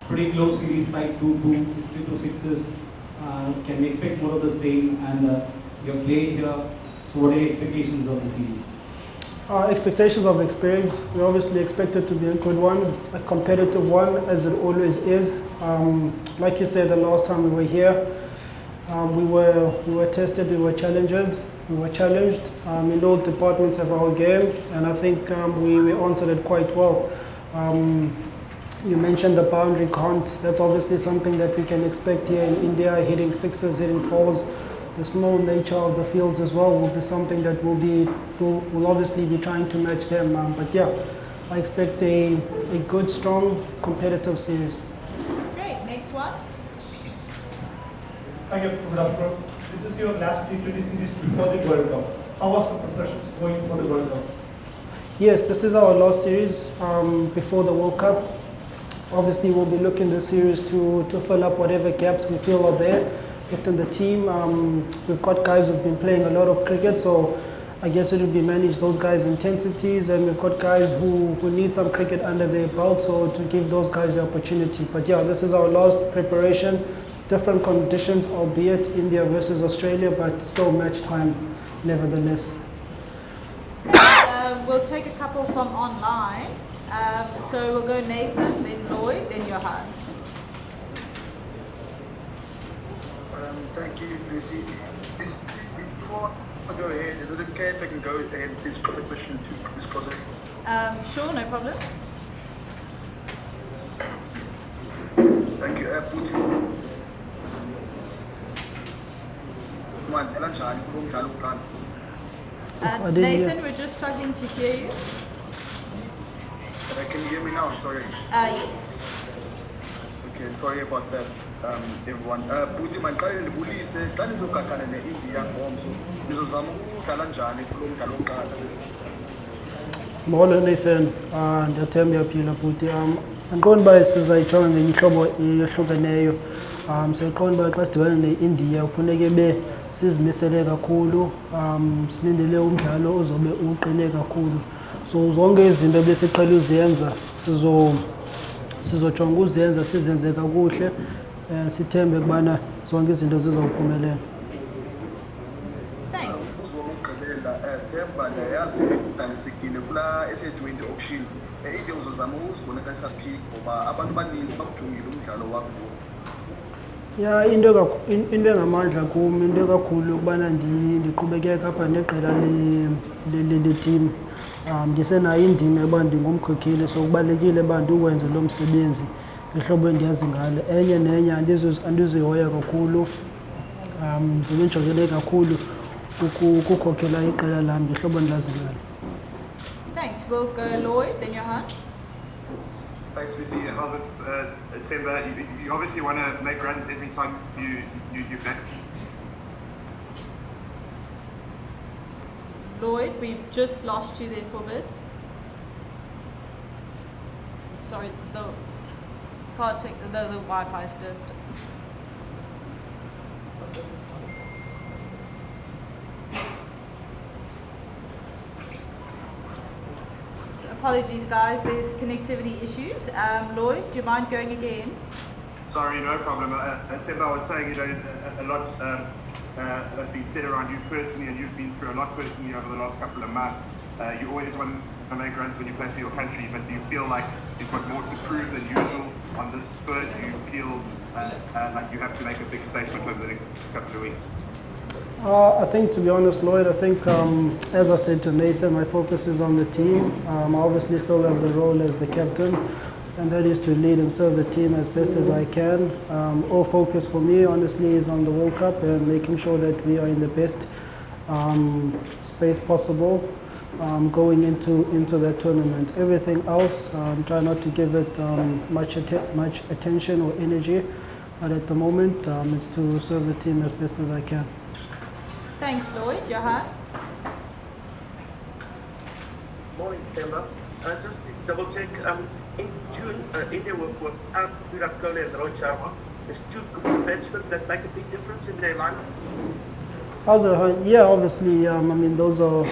Pretty close series, 5-2, 62 sixes. Can we expect more of the same? And you're playing here, so what are your expectations of the series? Expectations of experience, we obviously expect it to be a good one, a competitive one, as it always is. Like you said, the last time we were here, we were tested, we were challenged, in all departments of our game, and I think we answered it quite well. You mentioned the boundary count. That's obviously something that we can expect here in India, hitting sixes, hitting fours. The small nature of the fields as well will be something that we'll obviously be trying to match them. But yeah, I expect a good, strong, competitive series. Great, next one. Thank you, good afternoon. This is your last T20 series before the World Cup. How was the preparations going for the World Cup? Yes, this is our last series before the World Cup. Obviously, we'll be looking the series to fill up whatever gaps we feel are there within the team. We've got guys who've been playing a lot of cricket, so I guess it will be manage those guys' intensities, and we've got guys who need some cricket under their belt, so to give those guys the opportunity. But yeah, this is our last preparation. Different conditions, albeit India versus Australia, but still match time nevertheless. We'll take a couple from online. So we'll go Nathan, then Lloyd, then Johan. Thank you, Lucy. Before I go ahead, is it okay if I can go ahead with this question to Chris Crosser? Sure, no problem. Thank you. Putin. Nathan, we're just struggling to hear you. Can you hear me now? Sorry. Yes. Okay, sorry about that, everyone. Putin, mandicale ndibulise xa nizokakana ne-India ngomso nizozama ukudlala njani kulo mdlalo wokuqala? Molo Nathan, ndiyathemba uyaphila bhuti. Andiqondi uba sizayijonga ngenye ihlobo ehlukeneyo. Siyayiqonda uba xa sidibana ne-India kufuneke sizimisele kakhulu, silindele umdlalo ozobe uqine kakhulu. So zonke izinto ebesiqhele uzenza sizojonga uzenza, sizenze kakuhle, sithembe ukubana zonke izinto zizawuphumelela. Thanks. Umbuzo wami wokugqibela, Temba ndiyayazi udanisekile kula SA20 auction. India uzozama uzibonakalisa phi ngoba abantu abaninzi bakujongile umdlalo wakho lo. Ya into engamandla kum, into kakhulu ukubana ndiqhubekeke apha neqela le-team. Ndisenayo indima yoba ndingumkhokheli, so kubalulekile uba ndiwenze lo msebenzi ngehlobo endiyazi ngalo. Enye nenye andizuyihoya kakhulu, ndizobe ndijongele kakhulu ukukhokhela iqela lam ngehlobo endilazi ngalo. Thanks. We'll go Lloyd, then Johan. Thanks, Lucy. How's it, Temba? You obviously want to make runs every time you bat. Lloyd, we've just lost you there for a bit. Sorry, can't take the Wi-Fi's dipped. Apologies, guys. There's connectivity issues. Lloyd, do you mind going again? Sorry, no problem. Temba, I was saying, a lot has been said around you personally, and you've been through a lot personally over the last couple of months. You always want to make runs when you play for your country, but do you feel like you've got more to prove than usual on this tour? Do you feel like you have to make a big statement over the next couple of weeks? I think, to be honest, Lloyd, I think, as I said to Nathan, my focus is on the team. I obviously still have the role as the captain, and that is to lead and serve the team as best as I can. All focus for me, honestly, is on the World Cup and making sure that we are in the best space possible going into that tournament. Everything else, try not to give it much attention or energy, but at the moment, it's to serve the team as best as I can. Thanks, Lloyd. Johan? Morning, Temba. Just to double check, in June, India were out Virat Kohli and Rohit Sharma. There's two batsmen that make a big difference in their lineup. Yeah, obviously. I mean, those are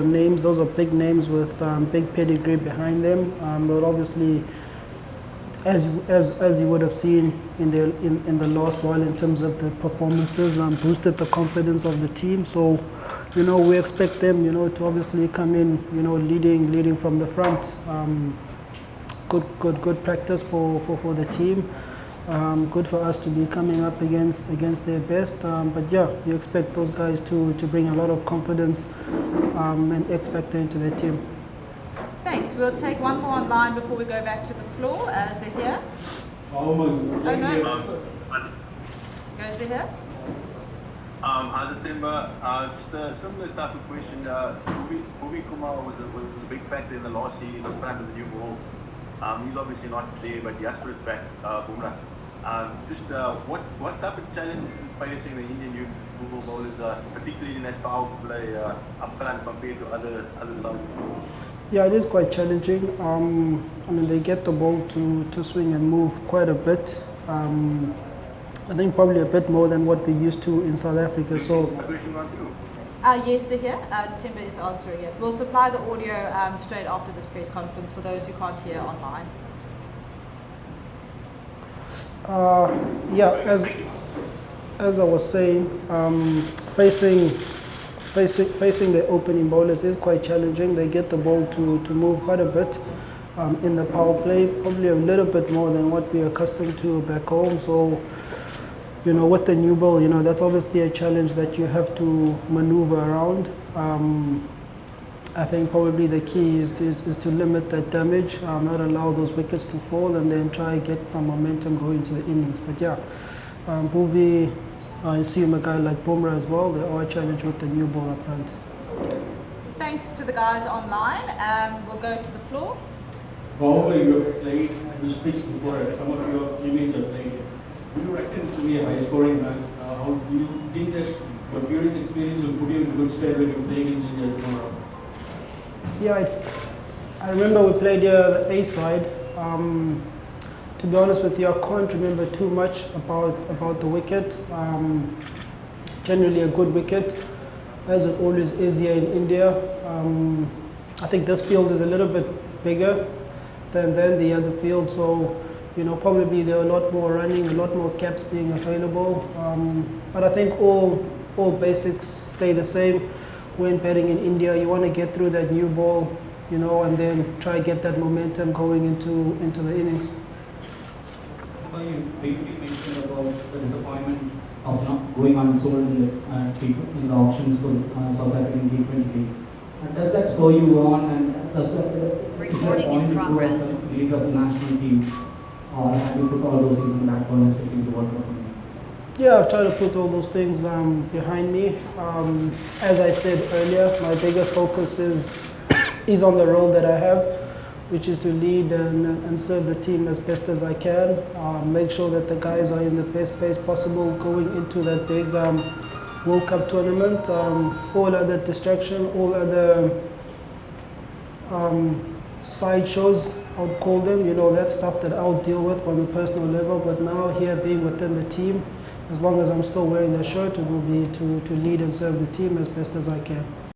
names. Those are big names with big pedigree behind them. But obviously, as you would have seen in the last while in terms of the performances, boosted the confidence of the team. So, we expect them, to obviously come in, leading from the front. Good practice for the team. Good for us to be coming up against their best. But yeah, you expect those guys to bring a lot of confidence and X factor into their team. Thanks. We'll take one more online before we go back to the floor. Zahir. Oh my Oh no. How's Go Zahir. it, Temba? Just a similar type of question. Bhuvi Kumar was a big factor in the last series in front of the new ball. He's obviously not there, but Jasper's back, Bumrah. What type of challenge is it facing the Indian new bowlers, particularly in that power play up front compared to other sides? Yeah, it is quite challenging. I mean, they get the ball to swing and move quite a bit. I think probably a bit more than what we used to in South Africa. So. Question gone through? Yes, Zahir. Temba is answering it. We'll supply the audio straight after this press conference for those who can't hear online. Yeah, as I was saying, facing the opening bowlers is quite challenging. They get the ball to move quite a bit in the power play, probably a little bit more than what we're accustomed to back home. So, with the new ball, that's obviously a challenge that you have to maneuver around. I think probably the key is to limit that damage, not allow those wickets to fall, and then try and get some momentum going to the innings. But yeah, Bhuvi, I assume a guy like Bumrah as well, they are a challenge with the new ball up front. Thanks to the guys online. We'll go to the floor. However, you have played this pitch before, some of your teammates have played it. Do you reckon to be a high scoring match? How do you think that your previous experience will put you in good stead when you're playing in India tomorrow? Yeah, I remember we played the A side. To be honest with you, I can't remember too much about the wicket. Generally a good wicket, as it always is here in India. I think this field is a little bit bigger than the other field, so probably there are a lot more running, a lot more caps being available. But I think all basics stay the same. When batting in India, you want to get through that new ball, and then try get that momentum going into the innings. You briefly mentioned about the disappointment of not going unsold in the auctions for South African T20 league. Does that spur you on, and does that is there a point to go as a leader of the national team, or have you put all those things in the back burner, especially in the World Cup? Yeah, I've tried to put all those things behind me. As I said earlier, my biggest focus is on the role that I have, which is to lead and serve the team as best as I can. Make sure that the guys are in the best place possible going into that big World Cup tournament. All other distraction, all other sideshows, I would call them, that stuff that I'll deal with on a personal level. But now here, being within the team, as long as I'm still wearing the shirt, it will be to lead and serve the team as best as I can.